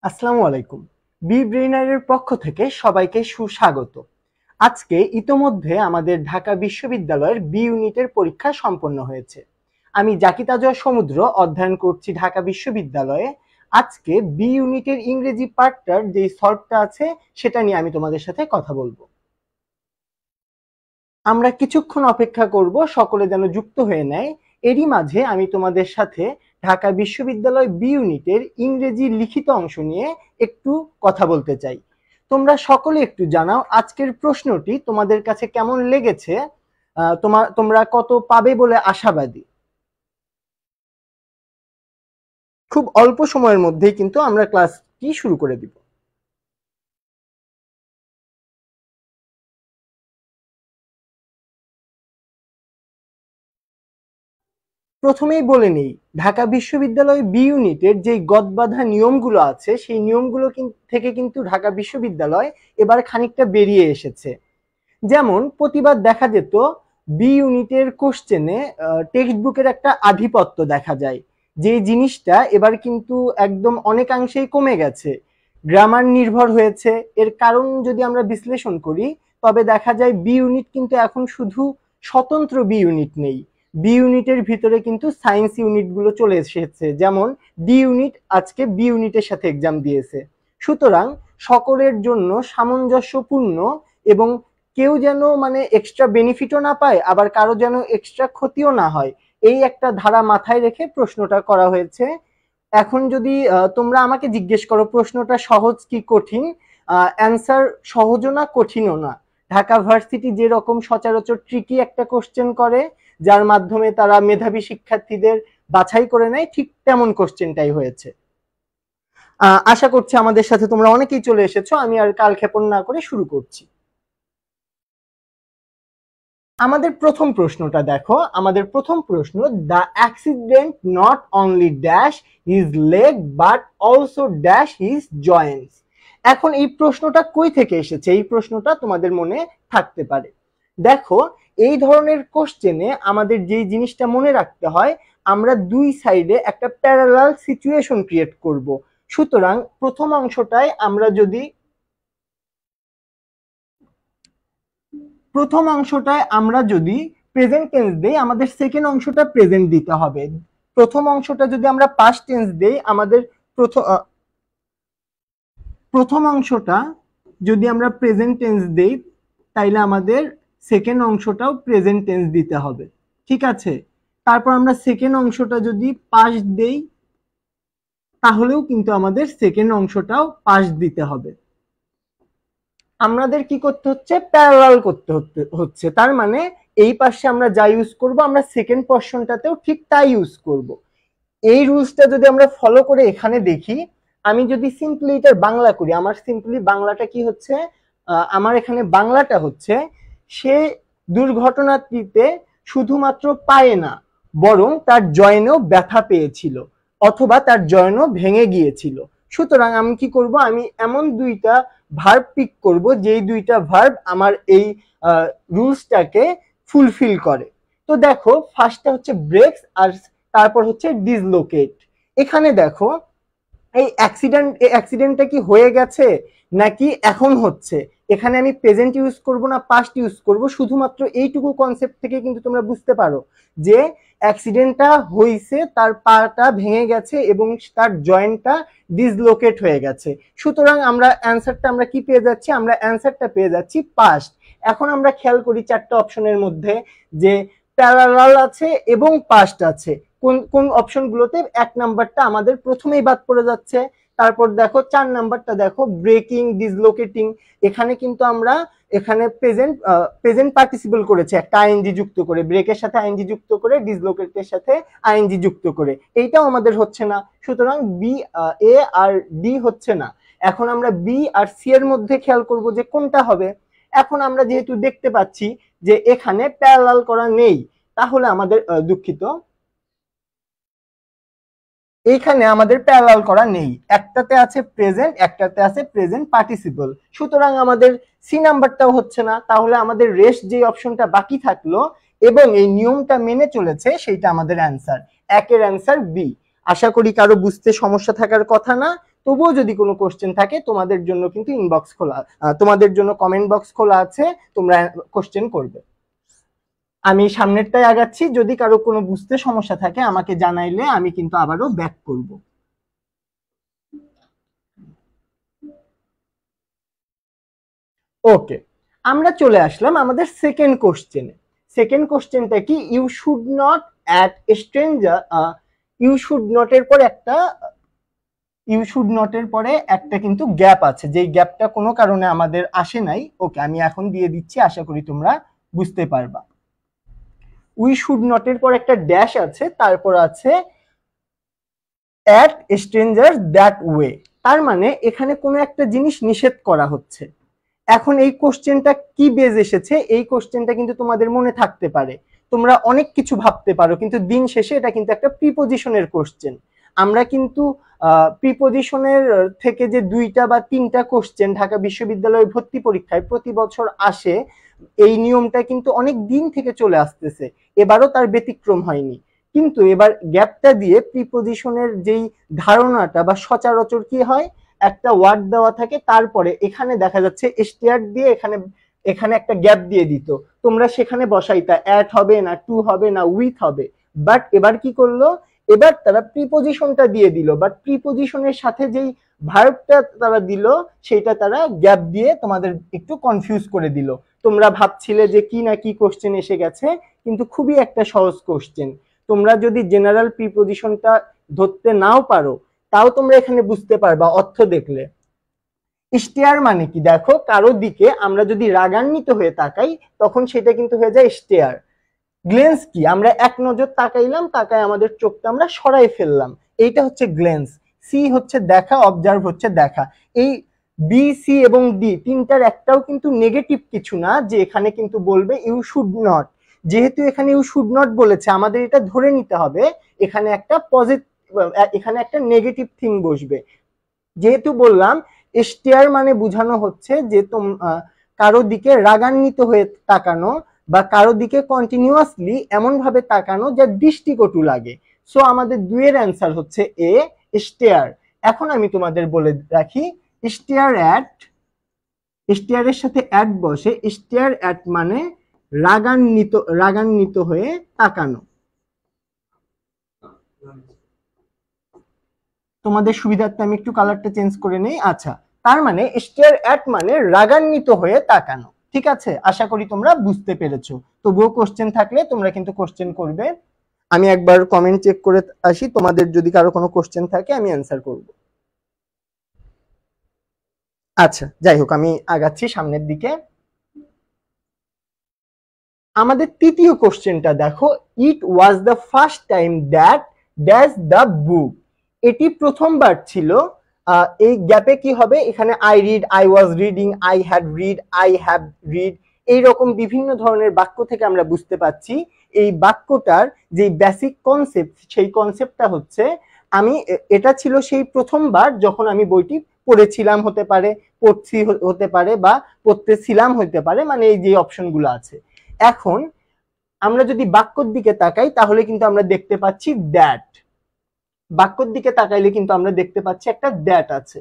আসসালামু আলাইকুম। বি ব্রেইনারের পক্ষ থেকে সবাইকে সুস্বাগত। আজকে ইতোমধ্যে আমাদের ঢাকা বিশ্ববিদ্যালয়ের বি ইউনিটের পরীক্ষা সম্পন্ন হয়েছে। আমি জাকিত আজহার সমুদ্র অধ্যয়ন করছি ঢাকা বিশ্ববিদ্যালয়ে। আজকে বি ইউনিটের ইংরেজি পার্টটার যে সলভটা আছে সেটা নিয়ে আমি তোমাদের সাথে কথা বলবো। আমরা কিছুক্ষণ অপেক্ষা করব সকলে যেন যুক্ত হয়ে নেয়। এরই মাঝে আমি তোমাদের সাথে ঢাকা বিশ্ববিদ্যালয় বি ইউনিটের ইংরেজি লিখিত অংশ নিয়ে একটু কথা বলতে চাই। তোমরা সকলে একটু জানাও আজকের প্রশ্নটি তোমাদের কাছে কেমন লেগেছে, তোমরা কত পাবে বলে আশাবাদী। খুব অল্প সময়ের মধ্যেই কিন্তু আমরা ক্লাসটি শুরু করে দিব। প্রথমেই বলে নেই, ঢাকা বিশ্ববিদ্যালয় বি ইউনিটের যে গদবাঁধা নিয়মগুলো আছে সেই নিয়মগুলো থেকে কিন্তু ঢাকা বিশ্ববিদ্যালয় এবার খানিকটা বেরিয়ে এসেছে। যেমন প্রতিবার দেখা যেত বি ইউনিটের কোশ্চেনে টেক্সট বুকের একটা আধিপত্য দেখা যায়, যে জিনিসটা এবার কিন্তু একদম অনেকাংশেই কমে গেছে। গ্রামার নির্ভর হয়েছে। এর কারণ যদি আমরা বিশ্লেষণ করি তবে দেখা যায় বি ইউনিট কিন্তু এখন শুধু স্বতন্ত্র বি ইউনিট নেই, বি ইউনিটের ভিতরে কিন্তু সায়েন্স ইউনিটগুলো চলে এসেছে। যেমন ডি ইউনিট আজকে বি ইউনিটের সাথে এক্সাম দিয়েছে। সুতরাং সকলের জন্য সামঞ্জস্যপূর্ণ এবং কেউ যেন এক্সট্রা বেনিফিটও না পায়, আবার কারো যেন এক্সট্রা ক্ষতিও না হয়, এই একটা ধারা মাথায় রেখে প্রশ্নটা করা হয়েছে। এখন যদি তোমরা আমাকে জিজ্ঞেস করো প্রশ্নটা সহজ কি কঠিন, অ্যান্সার সহজও না কঠিনও না। ঢাকা ভার্সিটি যেরকম সচরাচর ট্রিকি একটা কোশ্চেন করে যার মাধ্যমে তারা মেধাবী শিক্ষার্থীদের বাছাই করে নেয়, ঠিক তেমন কোশ্চেনটাই হয়েছে। আশা করছি আমাদের সাথে তোমরা অনেকেই চলে এসেছো। আমি আর কালক্ষেপণ না করে শুরু করছি। আমাদের প্রথম প্রশ্নটা দেখো। আমাদের প্রথম প্রশ্ন, the accident not only dash his leg but also dash his Joints. এখন এই প্রশ্নটা কই থেকে এসেছে, এই প্রশ্নটা তোমাদের মনে থাকতে পারে। দেখো, এই ধরনের কোশ্চেনে আমাদের যে জিনিসটা মনে রাখতে হয়, আমরা দুই সাইডে একটা প্যারালাল সিচুয়েশন ক্রিয়েট করব। সুতরাং প্রথম অংশটায় আমরা যদি প্রেজেন্ট টেন্স দেই, আমাদের সেকেন্ড অংশটা প্রেজেন্ট দিতে হবে। প্রথম অংশটা যদি আমরা পাস্ট টেন্স দেই, আমাদের প্রথম অংশটা যদি আমরা প্রেজেন্ট টেন্স দেই তাইলে আমাদের সেকেন্ড অংশটাও প্রেজেন্ট টেন্স দিতে হবে। ঠিক আছে? তারপর আমরা সেকেন্ড অংশটা যদি পাস্ট দেই তাহলেও কিন্তু আমাদের সেকেন্ড অংশটাও পাস্ট দিতে হবে। আমাদের কি করতে হচ্ছে, প্যারালাল করতে হচ্ছে। তার মানে এই পাশে আমরা যা ইউজ করব আমরা সেকেন্ড পোরশনটাতেও ঠিক তাই ইউজ করব। এই রুলসটা যদি আমরা ফলো করে এখানে দেখি, আমি যদি সিম্পলি এটার বাংলা করি, আমার সিম্পলি বাংলাটা কি হচ্ছে, আমার এখানে বাংলাটা হচ্ছে, সে দুর্ঘটনাটিতে শুধুমাত্র পায়ে না বরং তার জয়েনেও ব্যথা পেয়েছিল অথবা তার জয়েনও ভেঙে গিয়েছিল। সুতরাং আমি কি করব, আমি এমন দুইটা ভার্ব পিক করব যেই দুইটা ভার্ব আমার এই রুলসটাকে ফুলফিল করে। তো দেখো, ফার্স্টটা হচ্ছে ব্রেকস আর তারপর হচ্ছে ডিসলোকেট। এখানে দেখো, এই অ্যাক্সিডেন্টটা কি হয়ে গেছে নাকি এখন হচ্ছে, এখানে আমি প্রেজেন্ট ইউজ করব না পাস্ট ইউজ করব, শুধুমাত্র এইটুকু কনসেপ্ট থেকে কিন্তু তোমরা বুঝতে পারো যে অ্যাক্সিডেন্টটা হয়েছে, তার পাটা ভেঙে গেছে এবং তার জয়েন্টটা ডিসলোকেট হয়ে গেছে। সুতরাং আমরা অ্যান্সারটা আমরা কি পেয়ে যাচ্ছি, আমরা অ্যান্সারটা পেয়ে যাচ্ছি পাস্ট। এখন আমরা খেয়াল করি চারটা অপশনের মধ্যে যে প্যারালাল আছে এবং পাস্ট আছে। কোন কোন অপশনগুলোতে এক নাম্বারটা আমাদের প্রথমেই বাদ পড়ে যাচ্ছে। তারপর দেখো 4 নাম্বারটা দেখো, ব্রেকিং, ডিসলোকেটিং। এখানে কিন্তু আমরা এখানে প্রেজেন্ট পার্টিসিপল করেছে একটা আইএনজি যুক্ত করে, ব্রেকের সাথে আইএনজি যুক্ত করে, ডিসলোকেটের সাথে আইএনজি যুক্ত করে। এইটাও আমাদের হচ্ছে না, সুতরাং বি, এ আর ডি হচ্ছে না। এখন আমরা বি আর সি এর মধ্যে খেয়াল করব যে কোনটা হবে। এখন আমরা যেহেতু দেখতে পাচ্ছি যে এখানে প্যারালাল করা নেই, তাহলে আমাদের দুঃখিত, এইখানে আমাদের প্যারালাল করা নেই। একটাতে আছে প্রেজেন্ট, একটাতে আছে প্রেজেন্ট পার্টিসিপল। সুতরাং আমাদের সি নাম্বারটাও হচ্ছে না। তাহলে আমাদের রেস্ট যে অপশনটা বাকি থাকলো এবং এই নিয়মটা মেনে চলেছে, সেইটা আমাদের অ্যান্সার। একের অ্যান্সার বি। আশা করি কারো বুঝতে সমস্যা থাকার কথা না। তবুও যদি কোনো কোশ্চেন থাকে তোমাদের জন্য কিন্তু ইনবক্স খোলা, তোমাদের জন্য কমেন্ট বক্স খোলা আছে, তোমরা কোশ্চেন করবে। আমি সামনেরটাই আগাচ্ছি, যদি কারো কোনো বুঝতে সমস্যা থাকে আমাকে জানাইলে আমি কিন্তু আবারও ব্যাক করব। ওকে, আমরা চলে আসলাম আমাদের সেকেন্ড কোশ্চেনে। সেকেন্ড কোশ্চেনটা কি, you should not at stranger, you should not এর পর একটা, ইউ শুড নট এর পরে একটা কিন্তু গ্যাপ আছে, যেই গ্যাপটা কোনো কারণে আমাদের আসে নাই। ওকে, আমি এখন দিয়ে দিচ্ছি, আশা করি তোমরা বুঝতে পারবা। উই শুড নট এর পর একটা ড্যাশ আছে, তারপর আছে অ্যাট স্ট্রেঞ্জার দ্যাট ওয়ে। তার মানে এখানে কোনো একটা জিনিস নিষেধ করা হচ্ছে। এখন এই কোশ্চেনটা কি বেজ এসেছে, এই কোশ্চেনটা কিন্তু তোমাদের মনে থাকতে পারে, তোমরা অনেক কিছু ভাবতে পারো, কিন্তু দিন শেষে এটা কিন্তু একটা প্রিপোজিশনের কোশ্চেন। আমরা কিন্তু প্রিপোজিশনের থেকে যে 2টা বা 3টা কোশ্চেন ঢাকা বিশ্ববিদ্যালয়ের ভর্তি পরীক্ষায় প্রতি বছর আসে, এই নিয়মটা কিন্তু অনেক দিন থেকে চলে আসতেছে, এবারও তার ব্যতিক্রম হয়নি। কিন্তু এবার গ্যাপটা দিয়ে প্রিপোজিশনের যেই ধারণাটা বা সচরাচর কি হয়, একটা ওয়ার্ড দেওয়া থাকে, তারপরে এখানে দেখা যাচ্ছে স্টেয়ার দিয়ে এখানে এখানে একটা গ্যাপ দিয়ে দিত, তোমরা সেখানে বসাইতা অ্যাট হবে না, টু হবে না, উইথ হবে। বাট এবার কি করলো, এবার তারা প্রিপোজিশনটা দিয়ে দিল, বাট প্রিপোজিশনের সাথে যেই ভার্বটা তারা দিল সেটা তারা গ্যাপ দিয়ে তোমাদের একটু কনফিউজ করে দিল। তোমরা ভাবছিলে যে কি না কি কোশ্চেন এসে গেছে, কিন্তু খুবই একটা সহজ কোশ্চেন। তোমরা যদি জেনারেল প্রিপোজিশনটা ধরতে নাও পারো, তাও তোমরা এখানে বুঝতে পারবা অর্থ দেখলে। স্টেয়ার মানে কি, দেখো কারো দিকে আমরা যদি রাগান্বিত হয়ে তাকাই তখন সেটা কিন্তু হয়ে যায় স্টেয়ার। গ্লেন্স কি, আমরা এক নজর তাকাইলাম, তাকায় আমাদের চোখটা আমরা সরাই ফেললাম, এইটা হচ্ছে গ্লেন্স। সি হচ্ছে দেখা, অবজার্ভ হচ্ছে দেখা। এই বি, সি এবং ডি তিনটার একটাও কিন্তু নেগেটিভ কিছু না যে এখানে কিন্তু বলবে ইউ শুড নট। যেহেতু এখানে ইউ শুড নট বলেছে, আমাদের এটা ধরে নিতে হবে এখানে একটা পজিটিভ, এখানে একটা নেগেটিভ থিং বসবে। যেহেতু বললাম স্টেয়ার মানে বোঝানো হচ্ছে যে কারো দিকে রাগান্বিত হয়ে তাকানো বা কারো দিকে কন্টিনিউয়াসলি এমন ভাবে তাকানো যা দৃষ্টিকটু লাগে। সো আমাদের দুইয়ের অ্যান্সার হচ্ছে এ, স্টেয়ার। এখন আমি তোমাদের বলে রাখি, স্টেয়ার অ্যাট, স্টেয়ারের সাথে অ্যাট বসে, স্টেয়ার অ্যাট মানে রাগান্বিত হয়ে তাকানো। তোমাদের সুবিধার্থে আমি একটু কালারটা চেঞ্জ করে নেই। আচ্ছা, তার মানে স্টেয়ার অ্যাট মানে রাগান্বিত হয়ে তাকানো। ঠিক আছে, আশা করি তোমরা বুঝতে পেরেছো। তবুও কোশ্চেন থাকলে তোমরা কিন্তু কোশ্চেন করবে। আমি একবার কমেন্ট চেক করে আসি, তোমাদের যদি কারো কোনো কোশ্চেন থাকে আমি অ্যান্সার করব। আচ্ছা, যাই হোক, আমি আগাচ্ছি সামনের দিকে। আমাদের তৃতীয় কোশ্চেনটা দেখো, it was the first time that dash the book. এটি প্রথমবার ছিল। এই গ্যাপে কি হবে, এখানে I read, I was reading, I had read, I have read, এইরকম বিভিন্ন ধরনের বাক্য থেকে আমরা বুঝতে পাচ্ছি এই বাক্যটার যে বেসিক কনসেপ্ট, সেই কনসেপ্টটা হচ্ছে আমি, এটা ছিল সেই প্রথমবার যখন আমি বইটি পড়েছিলাম, হতে পারে পড়ছি, হতে পারে বা পড়তেছিলাম, হতে পারে, মানে এই যে অপশনগুলো আছে। এখন আমরা যদি বাক্যর দিকে তাকাই তাহলে কিন্তু আমরা দেখতে পাচ্ছি দ্যাট, বাক্যর দিকে তাকাইলে কিন্তু আমরা দেখতে পাচ্ছি একটা দ্যাট আছে।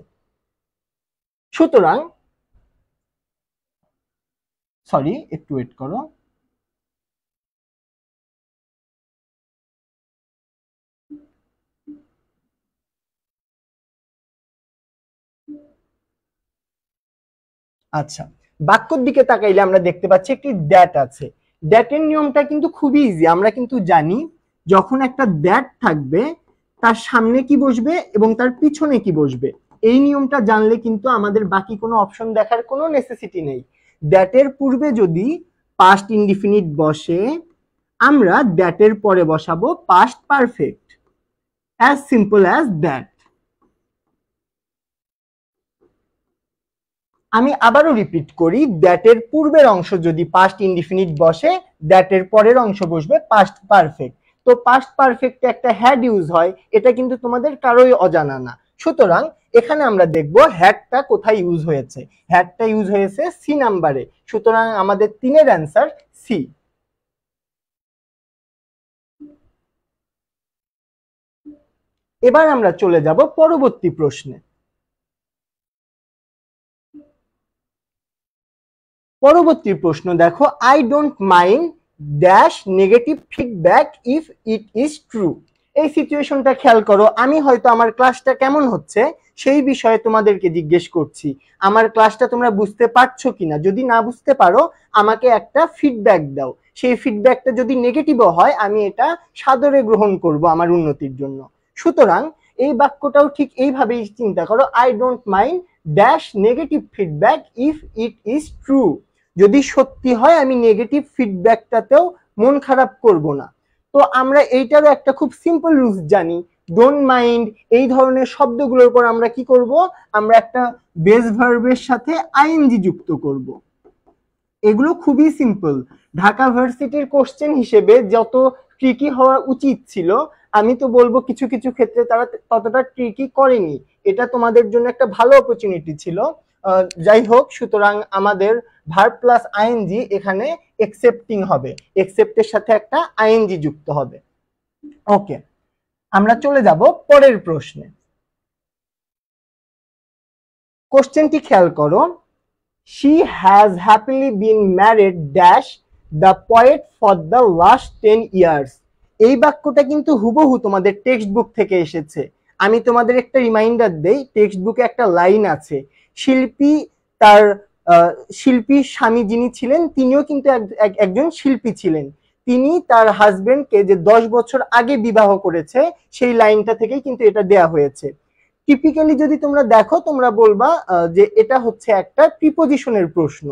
সুতরাং সরি, একটু ওয়েট করো। আচ্ছা, বাক্যর দিকে তাকাইলে আমরা দেখতে পাচ্ছি একটি দ্যাট আছে। দ্যাটের নিয়মটা কিন্তু খুবই ইজি, আমরা কিন্তু জানি যখন একটা দ্যাট থাকবে তার সামনে কি বসবে এবং তার পিছনে কি বসবে। এই নিয়মটা জানলে কিন্তু আমাদের বাকি কোনো অপশন দেখার কোনো নেসেসিটি নেই। দ্যাটের পূর্বে যদি পাস্ট ইনডিফিনিট বসে, আমরা দ্যাটের পরে বসাবো past perfect, as simple as that. আমি আবারও রিপিট করি, দ্যাটের পূর্বের অংশ যদি পাস্ট ইনডিফিনিট বসে, দ্যাটের পরের অংশ বসবে পাস্ট পারফেক্ট। তো পাস্ট পারফেক্টে একটা হ্যাড ইউজ হয়, এটা কিন্তু তোমাদের কারোই অজানা না। সুতরাং এখানে আমরা দেখব হ্যাডটা কোথায় ইউজ হয়েছে। হ্যাডটা ইউজ হয়েছে সি নাম্বারে, সুতরাং আমাদের 3-এর অ্যান্সার সি। এবার আমরা চলে যাব পরবর্তী প্রশ্নে। পরবর্তী প্রশ্ন দেখো, I don't mind dash negative feedback if it is true. এই সিচুয়েশনটা খেয়াল করো, আমি হয়তো আমার ক্লাসটা কেমন হচ্ছে সেই বিষয়ে তোমাদেরকে জিজ্ঞেস করছি, আমার ক্লাসটা তোমরা বুঝতে পারছো কিনা। যদি না বুঝতে পারো আমাকে একটা ফিডব্যাক দাও, সেই ফিডব্যাকটা যদি নেগেটিভও হয় আমি এটা সাদরে গ্রহণ করব আমার উন্নতির জন্য। সুতরাং এই বাক্যটাও ঠিক এইভাবেই চিন্তা করো, I don't mind dash negative feedback if it is true. যদি সত্যি হয় আমি নেগেটিভ ফিডব্যাকটাতেও মন খারাপ করব না। তো আমরা এইটারও একটা খুব সিম্পল রুলস জানি, ডোন্ট মাইন্ড এই ধরনের শব্দগুলোর পর আমরা কি করব, আমরা একটা বেস ভার্বের সাথে আইএনজি যুক্ত করব। এগুলো খুবই সিম্পল। ঢাকা ভার্সিটির কোশ্চেন হিসেবে যত ট্রিকি হওয়া উচিত ছিল, আমি তো বলবো কিছু কিছু ক্ষেত্রে তারা ততটা ট্রিকি করেনি। এটা তোমাদের জন্য একটা ভালো অপরচুনিটি ছিল। যাই হোক, সুতরাং আমাদের ভার্ব প্লাস আইএনজি এখানে এক্সেপ্টিং হবে, এক্সেপ্টের সাথে একটা আইএনজি যুক্ত হবে। ওকে, আমরা চলে যাব পরের প্রশ্নে। কোশ্চেনটি খেয়াল করো, she has happily been married dash the poet for the last 10 years। এই বাক্যটা কিন্তু হুবহু তোমাদের টেক্সট বুক থেকে এসেছে। আমি তোমাদের একটা রিমাইন্ডার দেই, টেক্সট বুকে একটা লাইন আছে, শিল্পী তার শিল্পীর স্বামী যিনি ছিলেন তিনিও কিন্তু একজন শিল্পী ছিলেন। তিনি তার হাজবেন্ডকে যে 10 বছর আগে বিবাহ করেছে সেই লাইনটা থেকেই কিন্তু এটা দেয়া হয়েছে। টিপিক্যালি যদি তোমরা দেখো তোমরা বলবা যে এটা হচ্ছে একটা প্রিপোজিশনের প্রশ্ন।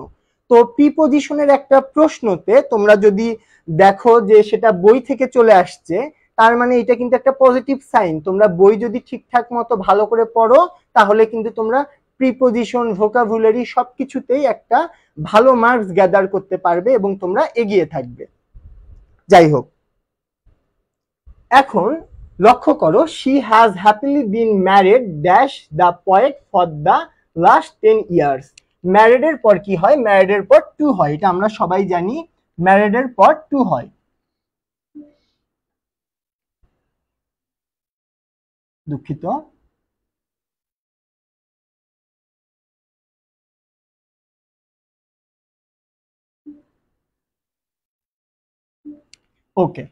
তো প্রিপোজিশনের একটা প্রশ্নতে তোমরা যদি দেখো যে সেটা বই থেকে চলে আসছে, তার মানে এটা কিন্তু একটা পজিটিভ সাইন। তোমরা বই যদি ঠিকঠাক মতো ভালো করে পড়ো তাহলে কিন্তু তোমরা প্রিপোজিশন, ভোকাবুলারি সবকিছুতেই একটা ভালো মার্কস গ্যাদার করতে পারবে এবং তোমরা এগিয়ে থাকবে। যাই হোক, এখন লক্ষ্য করো, she has happily been married dash the poet for the last 10 years। Married এর পর কি হয়, ম্যারিড এর পর টু হয়, এটা আমরা সবাই জানি, ম্যারিড এর পর টু হয়। দুঃখিত। ওকে,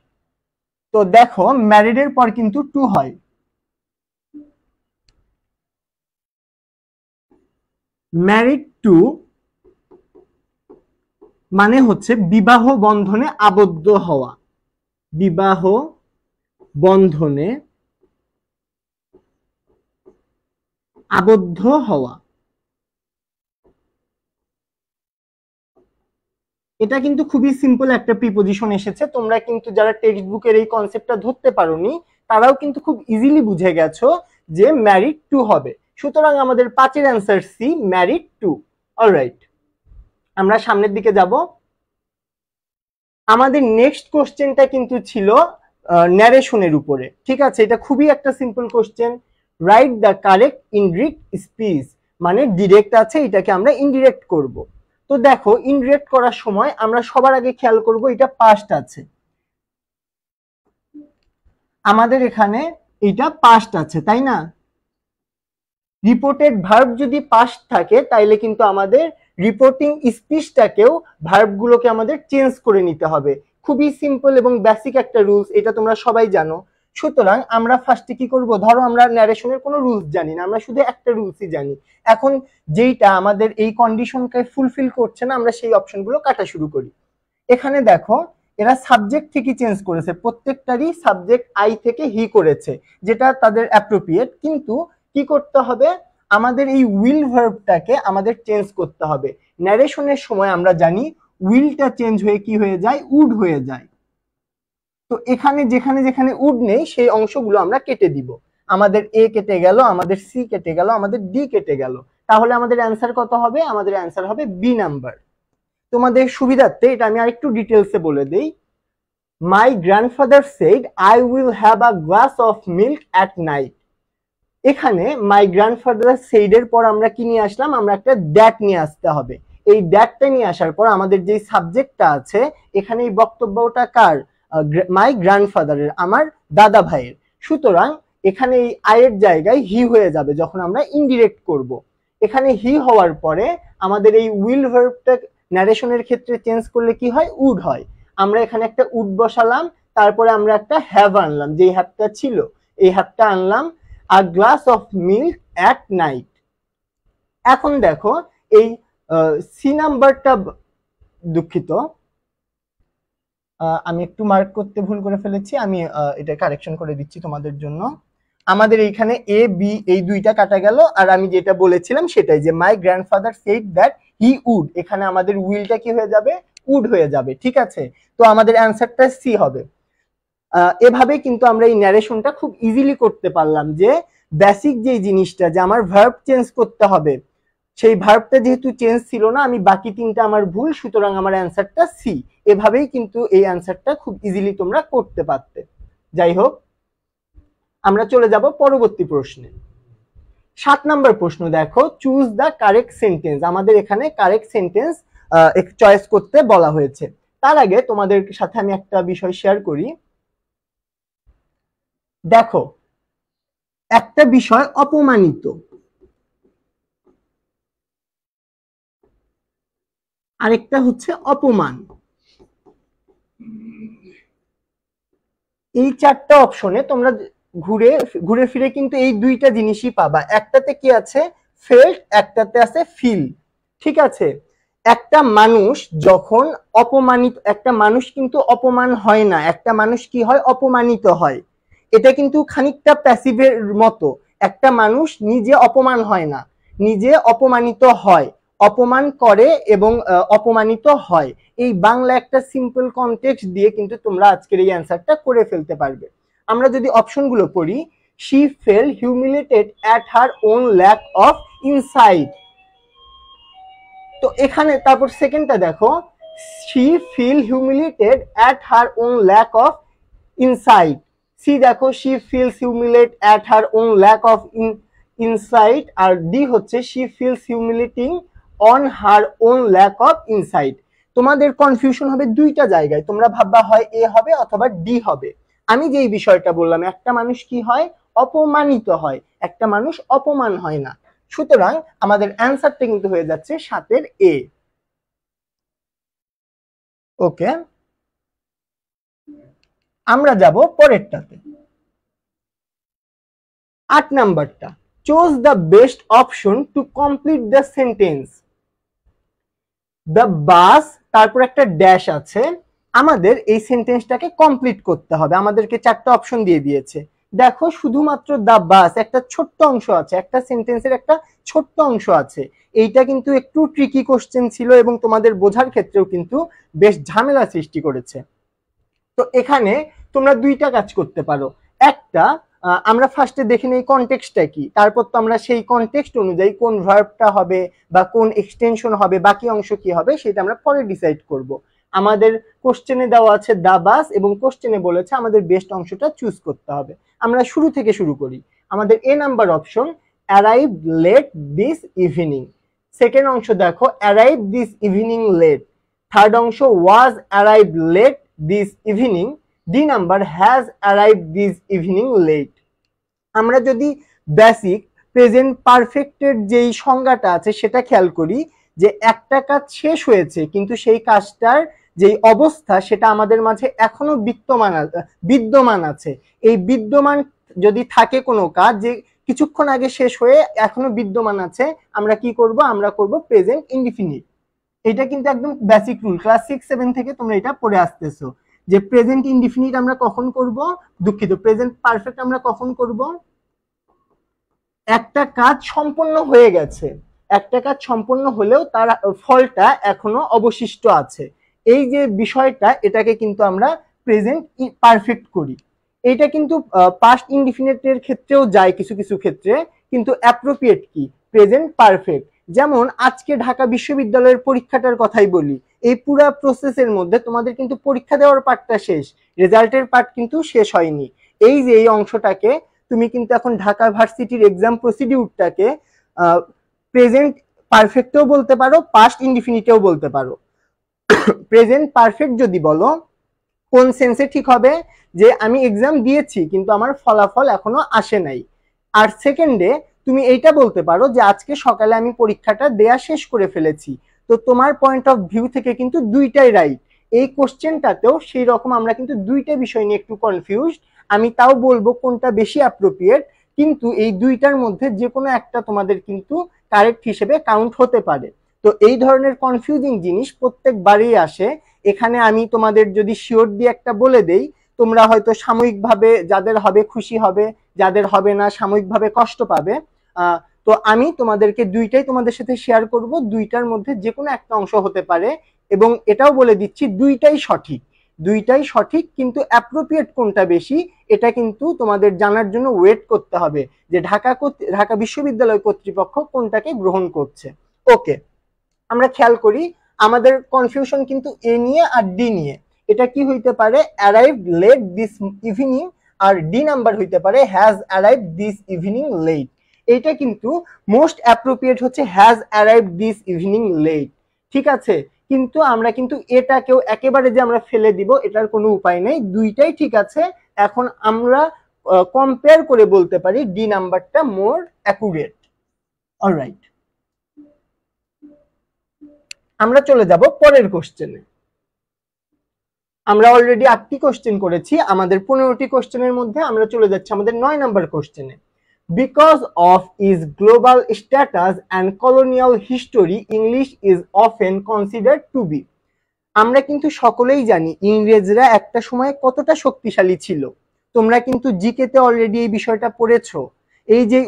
তো দেখো ম্যারিড এর পর কিন্তু টু হয়। ম্যারিড টু মানে হচ্ছে বিবাহ বন্ধনে আবদ্ধ হওয়া, বিবাহ বন্ধনে আবদ্ধ হওয়া। এটা কিন্তু খুবই সিম্পল একটা প্রিপোজিশন এসেছে। তোমরা কিন্তু যারা টেক্সট বুকের এই কনসেপ্টটা ধরতে পারোনি তারাও কিন্তু খুব ইজিলি বুঝে গেছো যে ম্যারিড টু হবে। সুতরাং আমাদের 5 এর answer C, married to. Alright, আমরা সামনের দিকে যাব। আমাদের নেক্সট কোশ্চেনটা কিন্তু ছিল ন্যারেশনের উপরে। ঠিক আছে, এটা খুবই একটা simple question, write the correct indirect speech. মানে ডিরেক্ট আছে, এটাকে আমরা ইনডিরেক্ট করব। তো দেখো, ইনডিরেক্ট করার সময় আমরা সবার আগে খেয়াল করব এটা পাস্ট আছে, আমাদের এখানে এটা পাস্ট আছে, তাই না? রিপোর্টেড ভার্ব যদি পাস্ট থাকে তাইলে কিন্তু আমাদের রিপোর্টিং স্পিচটাকেও ভার্বগুলোকে আমাদের চেঞ্জ করে নিতে হবে। খুবই সিম্পল এবং বেসিক একটা রুলস, এটা তোমরা সবাই জানো। সুতরাং আমরা ফার্স্টে কি করব, ধরো আমরা ন্যারেশনের কোনো রুলস জানি না, আমরা শুধু একটা রুলসই জানি। এখন যেইটা আমাদের এই কন্ডিশনকে ফুলফিল করছে না, আমরা সেই অপশনগুলো কাটা শুরু করি। এখানে দেখো এরা সাবজেক্ট থেকে চেঞ্জ করেছে, প্রত্যেকটারই সাবজেক্ট আই থেকে হি করেছে, যেটা তাদের অ্যাপ্রোপ্রিয়েট। কিন্তু কি করতে হবে, আমাদের এই উইল ভার্বটাকে আমাদের চেঞ্জ করতে হবে। ন্যারেশনের সময় আমরা জানি উইলটা চেঞ্জ হয়ে কি হয়ে যায়, উড হয়ে যায়। তো এখানে যেখানে যেখানে উড নেই সেই অংশগুলো আমরা কেটে দিব। আমাদের এ কেটে গেল, আমাদের সি কেটে গেল, আমাদের ডি কেটে গেল। তাহলে আমাদের অ্যান্সার কত হবে, আমাদের অ্যান্সার হবে বি নাম্বার। তোমাদের সুবিধার্থে এটা আমি আরেকটু ডিটেলসে বলে দেই। মাই grandfather said I will have a glass of milk at night. এখানে মাই গ্র্যান্ডফাদার সেড এর পর আমরা কি নিয়ে আসলাম, আমরা একটা দ্যাট নিয়ে আসতে হবে। এই দ্যাটটা নিয়ে আসার পর আমাদের যে সাবজেক্টটা আছে, এখানে এই বক্তব্যটা কার, মাই গ্র্যান্ডফাদারের, আমার দাদা ভাইয়ের। সুতরাং এখানে এই আয়ের জায়গায় হি হয়ে যাবে যখন আমরা ইনডিরেক্ট করব। এখানে হি হওয়ার পরে আমাদের এই উইল ভার্বটা ন্যারেশনের ক্ষেত্রে চেঞ্জ করলে কি হয়, উড হয়। আমরা এখানে একটা উড বসালাম, তারপরে আমরা একটা হ্যাভ আনলাম, যেই হ্যাভটা ছিল এই হ্যাভটা আনলাম, a glass of milk at night. এখন দেখো এই সি নাম্বারটা, দুঃখিত আমি একটু মার্ক করতে ভুল করে ফেলেছি, আমি এটা কারেকশন করে দিচ্ছি তোমাদের জন্য। আমাদের এইখানে এ বি এই দুইটা কাটা গেল, আর আমি যেটা বলেছিলাম সেটাই, যে my grandfather said that he would, এখানে আমাদের উইলটা কি হয়ে যাবে, উড হয়ে যাবে। ঠিক আছে, তো আমাদের অ্যান্সারটা সি হবে। এভাবে কিন্তু আমরা এই ন্যারেশনটা খুব ইজিলি করতে পারলাম, যে বেসিক যে জিনিসটা যে আমার ভার্ব চেঞ্জ করতে হবে, সেই ভার্বটা যেহেতু চেঞ্জ ছিল না, আমি বাকি তিনটা আমার ভুল, সুতরাং আমার অ্যান্সারটা সি। এভাবেই কিন্তু এই অ্যান্সারটা খুব ইজিলি তোমরা করতে পারতে। যাই হোক, আমরা চলে যাব পরবর্তী প্রশ্নে। 7 নম্বর প্রশ্ন দেখো, চুজ দ্য কারেক্ট সেন্টেন্স। আমাদের এখানে কারেক্ট সেন্টেন্স চয়েস করতে বলা হয়েছে। তার আগে তোমাদের সাথে আমি একটা বিষয় শেয়ার করি। দেখো, একটা বিষয় অপমানিত, আরেকটা হচ্ছে অপমান। এই চারটা অপশনে তোমরা ঘুরে ঘুরে ফিরে কিন্তু এই দুইটা জিনিসই পাবা। একটাতে কি আছে, ফেল্ট, একটাতে আছে ফিল। ঠিক আছে, একটা মানুষ যখন অপমানিত, একটা মানুষ কিন্তু অপমান হয় না, একটা মানুষ কি হয়, অপমানিত হয়। এটা কিন্তু খানিকটা প্যাসিভের মতো। একটা মানুষ নিজে অপমান হয় না, নিজে অপমানিত হয়, অপমান করে এবং অপমানিত হয়। এই বাংলা একটা সিম্পল কনটেক্সট দিয়ে কিন্তু তোমরা আজকের এই অ্যান্সারটা করে ফেলতে পারবে। আমরা যদি অপশনগুলো পড়ি, she felt humiliated at her own lack of insight। তো এখানে তারপর সেকেন্ডটা দেখো, she feel humiliated at her own lack of insight। C দেখো, she feels humiliated at her own lack of insight। আর ডি হচ্ছে she feels humiliating on her own lack of insight। তোমাদের confusion হবে দুইটা জায়গায়, তোমরা ভাববা হয় এ হবে অথবা ডি হবে। আমি যেই বিষয়টা বললাম, একটা মানুষ কি হয়, অপমানিত হয়, একটা মানুষ অপমান হয় না। সুতরাং আমাদের অ্যান্সারটা কিন্তু হয়ে যাচ্ছে 7-এর এ। ওকে, আমরা যাব পরেরটাতে। 8 নাম্বারটা, choose the best option to complete the sentence. The bus, তারপর একটা ড্যাশ আছে, আমাদের এই সেন্টেন্সটাকে কমপ্লিট করতে হবে। আমাদেরকে 4টা অপশন দিয়ে দিয়েছে। দেখো, শুধুমাত্র দ্য বাস একটা ছোট্ট অংশ আছে, একটা সেন্টেন্সের একটা ছোট্ট অংশ আছে। এইটা কিন্তু একটু ট্রিকি কোশ্চেন ছিল এবং তোমাদের বোঝার ক্ষেত্রেও কিন্তু বেশ ঝামেলা সৃষ্টি করেছে। তো এখানে তোমরা দুইটা কাজ করতে পারো। একটা, আমরা ফার্স্টে দেখে নেই কনটেক্সটটা কি, তারপর তো আমরা সেই কনটেক্সট অনুযায়ী কোন ভার্বটা হবে বা কোন এক্সটেনশন হবে, বাকি অংশ কি হবে সেটা আমরা পরে ডিসাইড করব। আমাদের কোশ্চেনে দেওয়া আছে দা বাস এবং কোশ্চেনে বলেছে আমাদের বেস্ট অংশটা চুজ করতে হবে। আমরা শুরু থেকে শুরু করি। আমাদের A number option, arrive late this evening. Second অংশ দেখো, arrive this evening late. Third অংশ, was arrive late this evening. D number, has arrive this evening late. আমরা যদি বেসিক প্রেজেন্ট পারফেক্টের যেই সংজ্ঞাটা আছে সেটা খেয়াল করি, যে একটা কাজ শেষ হয়েছে কিন্তু সেই কাজটার যেই অবস্থা সেটা আমাদের মাঝে এখনো বিদ্যমান আছে। এই বিদ্যমান যদি থাকে কোনো কাজ যে কিছুক্ষণ আগে শেষ হয়ে এখনো বিদ্যমান আছে, আমরা কি করব, আমরা করব প্রেজেন্ট ইনডিফিনিট। এটা কিন্তু একদম বেসিক রুল, ক্লাস 6-7 থেকে তোমরা এটা পড়ে আসতেছো, যে প্রেজেন্ট ইনডিফিনিট আমরা কখন করব, দুঃখিত, প্রেজেন্ট পারফেক্ট আমরা কখন করব, একটা কাজ সম্পন্ন হয়ে গেছে, একটা কাজ সম্পন্ন হলেও তার ফলটা এখনো অবশিষ্ট আছে। এই যে বিষয়টা, এটাকে কিন্তু আমরা প্রেজেন্ট পারফেক্ট করি। এটা কিন্তু পাস্ট ইনডিফিনিটের ক্ষেত্রেও যায় কিছু কিছু ক্ষেত্রে, কিন্তু অ্যাপ্রোপ্রিয়েট কি, প্রেজেন্ট পারফেক্ট। যেমন আজকে ঢাকা বিশ্ববিদ্যালয়ের পরীক্ষাটার কথাই বলি, এই পুরা প্রসেসের মধ্যে তোমাদের কিন্তু পরীক্ষা দেওয়ার পার্টটা শেষ, রেজাল্টের পার্ট কিন্তু শেষ হয়নি। এই যে এই অংশটাকে তুমি কিন্তু এখন ঢাকা ভার্সিটির এক্সাম প্রসিডিউরটাকে প্রেজেন্ট পারফেক্টেও বলতে পারো, পাস্ট ইনডিফিনিটেও বলতে পারো। প্রেজেন্ট পারফেক্ট যদি বলো, কোন সেন্সে ঠিক হবে, যে আমি এক্সাম দিয়েছি কিন্তু আমার ফলাফল এখনো আসে নাই। আর সেকেন্ডে তুমি এইটা বলতে পারো যে আজকে সকালে আমি পরীক্ষাটা দেয়া শেষ করে ফেলেছি। তো তোমার পয়েন্ট অফ ভিউ থেকে কিন্তু দুইটাই রাইট। এই কোশ্চেনটাতেও সেই রকম আমরা কিন্তু দুইটা বিষয় নিয়ে একটু কনফিউজড। আমি তাও বলবো কোনটা বেশি অ্যাপ্রোপ্রিয়েট, কিন্তু এই দুইটার মধ্যে যে কোনো একটা তোমাদের কিন্তু কারেক্ট হিসেবে কাউন্ট হতে পারে। তো এই ধরনের কনফিউজিং জিনিস প্রত্যেকবারই আসে। এখানে আমি তোমাদের যদি শিওর দিয়ে একটা বলে দেই, তোমরা হয়তো সাময়িকভাবে যাদের হবে খুশি হবে, যাদের হবে না সাময়িকভাবে কষ্ট পাবে। তো আমি তোমাদেরকে দুইটাই তোমাদের সাথে শেয়ার করব, দুইটার মধ্যে যে কোনো একটা অংশ হতে পারে, এবং এটাও বলে দিচ্ছি দুইটাই সঠিক। দুইটাই সঠিক, কিন্তু অ্যাপ্রোপ্রিয়েট কোনটা বেশি এটা কিন্তু তোমাদের জানার জন্য ওয়েট করতে হবে যে ঢাকা বিশ্ববিদ্যালয় কর্তৃপক্ষ কোনটাকে গ্রহণ করছে। ওকে, আমরা খেয়াল করি আমাদের কনফিউশন কিন্তু এ নিয়ে আর ডি নিয়ে। এটা কি হইতে পারে? অ্যারাইভড লেট দিস ইভিনিং, আর ডি নাম্বার হইতে পারে has arrived this evening late. এইটা কিন্তু মোস্ট অ্যাপ্রোপ্রিয়েট হচ্ছে has arrived this evening late, ঠিক আছে? কিন্তু আমরা কিন্তু এটাকেও একেবারে যে আমরা ফেলে দিব এটার কোনো উপায় নেই, দুইটাই ঠিক আছে। এখন আমরা কম্পেয়ার করে বলতে পারি ডি নাম্বারটা মোর অ্যাকুরেট। অলরাইট, আমরা চলে যাব পরের কোশ্চেনে। আমরা অলরেডি 8টি কোশ্চেন করেছি, আমাদের 15টি কোশ্চেনের মধ্যে আমরা চলে যাচ্ছি আমাদের 9 নাম্বার কোশ্চেনে। Because of is global status and colonial history English is often considered to be. আমরা কিন্তু সকলেই জানি ইংরেজরা একটা সময় কতটা শক্তিশালী ছিল। তোমরা কিন্তু জিকেতে অলরেডি এই বিষয়টা পড়েছো। এই যে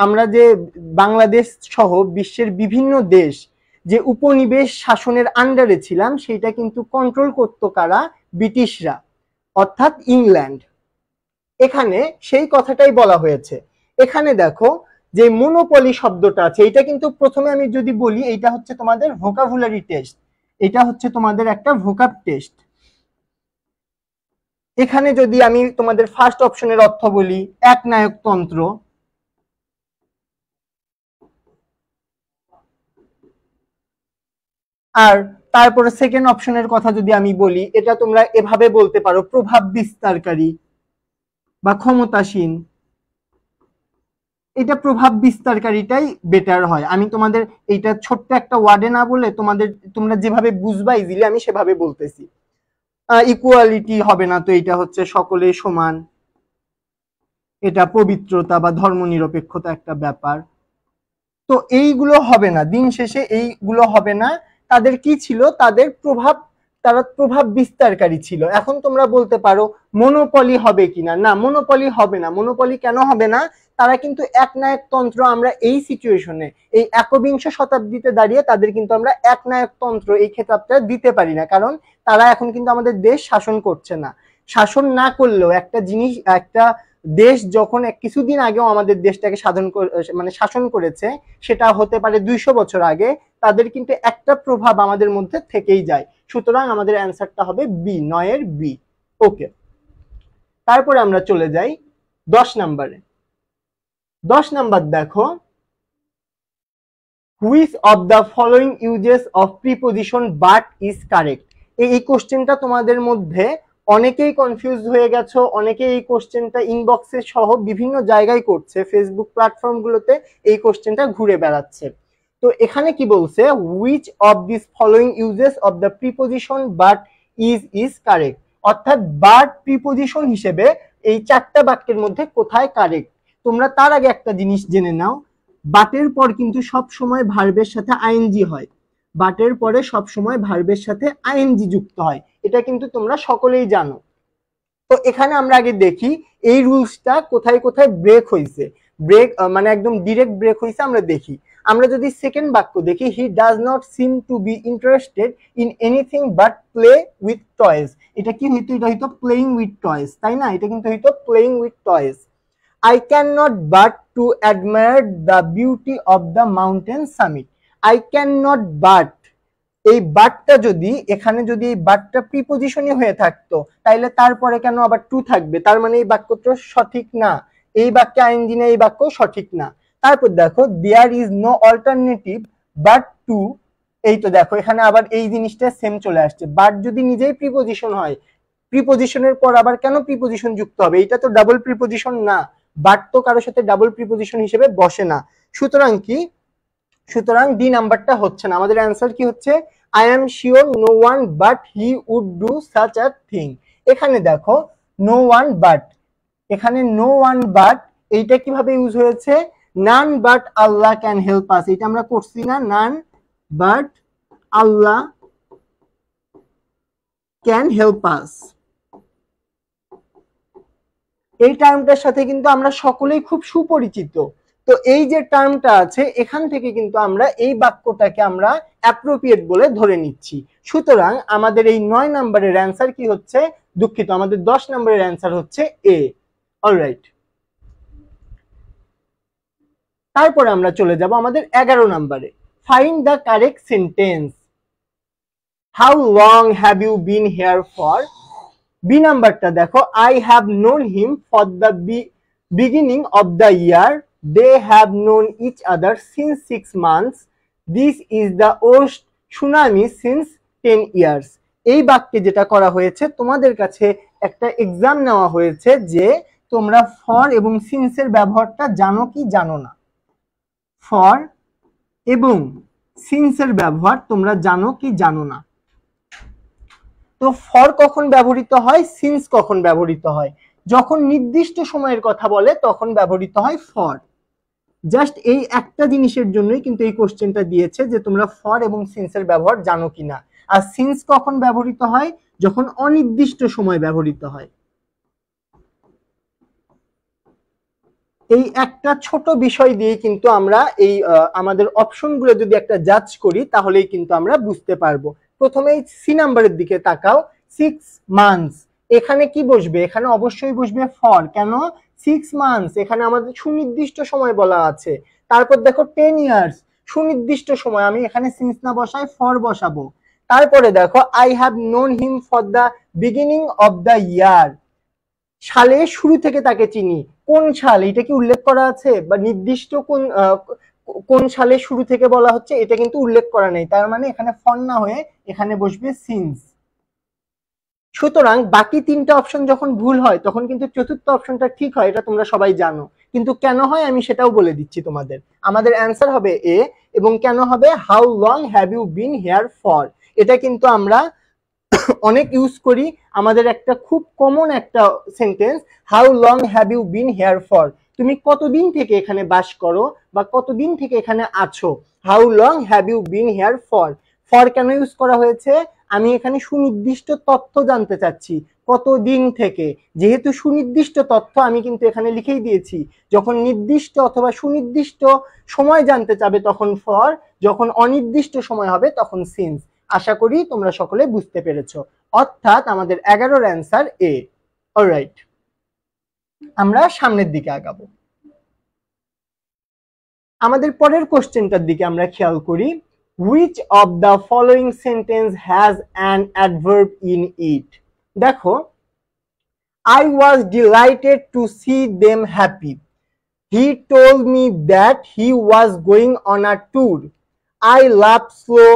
আমরা যে বাংলাদেশ সহ বিশ্বের বিভিন্ন দেশ যে উপনিবেশ শাসনের আন্ডারে ছিলাম, সেটা কিন্তু কন্ট্রোল করতো কারা? ব্রিটিশরা, অর্থাৎ ইংল্যান্ড। এখানে সেই কথাটাই বলা হয়েছে। এখানে দেখো যে মনোপলি শব্দটা আছে, এটা কিন্তু প্রথমে আমি যদি বলি এইটা হচ্ছে তোমাদের ভোকাবুলারি টেস্ট, এটা হচ্ছে তোমাদের একটা ভোকাব টেস্ট। এখানে যদি আমি তোমাদের ফার্স্ট অপশনের অর্থ বলি একনায়কতন্ত্র, আর তারপরে সেকেন্ড অপশনের কথা যদি আমি বলি, এটা তোমরা এভাবে বলতে পারো প্রভাব বিস্তারকারী বা ক্ষমতাসীন। এটা প্রভাব বিস্তারকারীটাই বেটার হয়। আমি তোমাদের এইটা ছোট্ট একটা ওয়ার্ডে না বলে তোমরা যেভাবে বুঝবা ইজিলি আমি সেভাবে বলতেছি। ইকুয়ালিটি হবে না, তো এটা হচ্ছে সকলে সমান, এটা পবিত্রতা বা ধর্মনিরপেক্ষতা একটা ব্যাপার। তো এইগুলো হবে না, দিন শেষে এইগুলো হবে না। তাদের কি ছিল? তারা প্রভাব বিস্তারকারী ছিল। এখন তোমরা বলতে পারো মনোপলি হবে কিনা? না, মনোপলি হবে না। মনোপলি কেন হবে না? তারা কিন্তু একনায়কতন্ত্র, আমরা এই সিচুয়েশনে এই একবিংশ শতাব্দীতে দাঁড়িয়ে তাদের কিন্তু আমরা একনায়কতন্ত্র এই খেতাবটা দিতে পারি না, কারণ তারা এখন কিন্তু আমাদের দেশ শাসন করছে না। শাসন না করলেও একটা দেশ যখন কিছুদিন আগেও আমাদের দেশটাকে শাসন করেছে, সেটা হতে পারে 200 বছর আগে, তাদের কিন্তু একটা প্রভাব আমাদের মধ্যে থেকেই যায়। সুতরাং আমাদের অ্যান্সারটা হবে বি, 9 এর বি। ওকে, তারপরে আমরা চলে যাই 10 নম্বরে। 10 নাম্বার দেখো, which of the following uses of preposition but is correct. এই কোশ্চেনটা তোমাদের মধ্যে অনেকেই কনফিউজ হয়ে গেছো, অনেকেই এই কোশ্চেনটা ইনবক্সে সহ বিভিন্ন জায়গায় করছে, ফেসবুক প্ল্যাটফর্মগুলোতে এই কোশ্চেনটা ঘুরে বেড়াচ্ছে। তো এখানে কি বলছে? Which of this following uses of the preposition but is correct, অর্থাৎ বাট প্রিপোজিশন হিসেবে এই 4টা বাক্যের মধ্যে কোথায় কারেক্ট। তোমরা তার আগে একটা জিনিস জেনে নাও, বাটের পর কিন্তু সব সময় ভার্বের সাথে আইএনজি হয়। বাটের পরে সব সময় ভার্বের সাথে আইএনজি যুক্ত হয়, এটা কিন্তু তোমরা সকলেই জানো। তো এখানে আমরা আগে দেখি এই রুলসটা কোথায় কোথায় ব্রেক হয়েছে। মানে একদম ডিরেক্ট ব্রেক হয়েছে আমরা দেখি। আমরা যদি সেকেন্ড বাক্য দেখি, he does not seem to be interested in anything but play with toys, এটা কি হইতো? এটা হইতো প্লেইং উইথ টয়েস, তাই না? এটা কিন্তু হইতো playing with toys. I cannot but to admire the beauty of the mountain summit. I cannot but, এই বাটটা যদি এখানে যদি এই বাটটা প্রিপোজিশনই হয়ে থাকতো, তাইলে তারপরে কেন আবার টু থাকবে? তার মানে এই বাক্যটা সঠিক না, এই বাক্যে আইএনজি না, এই বাক্য সঠিক না। তারপর দেখো, there is no alternative but to, এই তো দেখো এখানে আবার এই জিনিসটা সেম চলে আসছে। বাট যদি নিজেই প্রিপোজিশন হয়, প্রিপোজিশনের পর আবার কেন প্রিপোজিশন যুক্ত হবে? এটা তো ডাবল প্রিপোজিশন না, বাট তো কারোর সাথে ডাবল প্রিপোজিশন হিসেবে বসে না। সুতরাং কি সুতরাং ডি নাম্বারটা হচ্ছে না। আমাদের অ্যান্সার কি হচ্ছে, I am sure no one but he would do such a thing. এখানে দেখো নো ওয়ান বাট, এখানে নো ওয়ান বাট এইটা কিভাবে ইউজ হয়েছে, none but Allah can help us, এটা আমরা করছি না, none but Allah can help us. এই টার্মটার সাথে কিন্তু আমরা সকলেই খুব সুপরিচিত। তো এই যে টার্মটা আছে এখান থেকে কিন্তু আমরা এই বাক্যটাকে আমরা অ্যাপ্রোপ্রিয়েট বলে ধরে নিচ্ছি। সুতরাং আমাদের এই 9 নম্বরের অ্যান্সার কি হচ্ছে, দুঃখিত, আমাদের 10 নম্বরের অ্যান্সার হচ্ছে এ। অলরাইট, তারপরে আমরা চলে যাব আমাদের 11 নম্বরে, find the correct sentence. How long have you been here for. B নাম্বারটা দেখো, I have known him for the beginning of the year, they have known each other since 6 months, this is the worst tsunami since 10 years। এই বাক্যে যেটা করা হয়েছে, তোমাদের কাছে একটা এক্সাম নেওয়া হয়েছে যে তোমরা ফর এবং সিন্সের ব্যবহারটা জানো কি জানো না। ফর এবং সিন্সের ব্যবহার তোমরা জানো কি জানো না। তো ফর কখন ব্যবহৃত হয়, সিন্স কখন ব্যবহৃত হয়, যখন নির্দিষ্ট সময়ের কথা বলে তখন ব্যবহৃত হয় ফর। জাস্ট এই একটা জিনিসের জন্যই কিন্তু এই কোশ্চেনটা দিয়েছে যে তোমরা ফর এবং সিন্সের ব্যবহার জানো কিনা। আর সিন্স কখন ব্যবহৃত হয়, যখন অনির্দিষ্ট সময় ব্যবহৃত হয়। এই একটা ছোট বিষয় দিয়ে কিন্তু আমরা এই আমাদের অপশনগুলো যদি একটা জাজ করি তাহলেই কিন্তু আমরা বুঝতে পারবো। প্রথমে সি নাম্বারের দিকে তাকাও, 6 মান্থস, এখানে কি বসবে, এখানে অবশ্যই বসবে ফর। কেন, 6 মান্থস এখানে আমাদের সুনির্দিষ্ট সময় বলা আছে। তারপর দেখো 10 ইয়ার্স, সুনির্দিষ্ট সময়, আমি এখানে সিন্স না বসাই ফর বসাবো। তারপরে দেখো I have known him for the beginning of the ইয়ার, সালের শুরু থেকে তাকে চিনি। কোন সাল, এটা কি উল্লেখ করা আছে, বা নির্দিষ্ট কোন সালের শুরু থেকে বলা হচ্ছে এটা কিন্তু উল্লেখ করা নেই, তার মানে এখানে ফর না হয়ে এখানে বসবে সিন্স। সুতরাং বাকি তিনটা অপশন যখন ভুল হয় তখন কিন্তু চতুর্থ অপশনটা ঠিক হয়, এটা তোমরা সবাই জানো। কিন্তু কেন হয় আমি সেটাও বলে দিচ্ছি তোমাদের। আমাদের অ্যান্সার হবে এ, এবং কেন হবে, how long have you been here for. এটা কিন্তু আমরা অনেক ইউজ করি, আমাদের একটা খুব কমন একটা sentence, how long have you been here for, তুমি কতদিন থেকে এখানে বাস করো বা কতদিন থেকে এখানে আছো, how long have you been here for. For কেন ইউজ করা হয়েছে, আমি এখানে সুনির্দিষ্ট তথ্য জানতে চাচ্ছি, কতদিন থেকে, যেহেতু সুনির্দিষ্ট তথ্য আমি কিন্তু এখানে লিখেই দিয়েছি। যখন নির্দিষ্ট অথবা সুনির্দিষ্ট সময় জানতে চাবে তখন ফর, যখন অনির্দিষ্ট সময় হবে তখন সিন্স। আশা করি তোমরা সকলে বুঝতে পেরেছো। অর্থাৎ আমাদের 11 অ্যান্সার এ। অলরাইট, আমরা সামনের দিকে আগাবো। আমাদের পরের কোশ্চেনটার দিকে আমরা খেয়াল করি, which of the following sentence has an adverb in it। দেখো, I was delighted to see them happy, he told me that he was going on a tour, I loved slow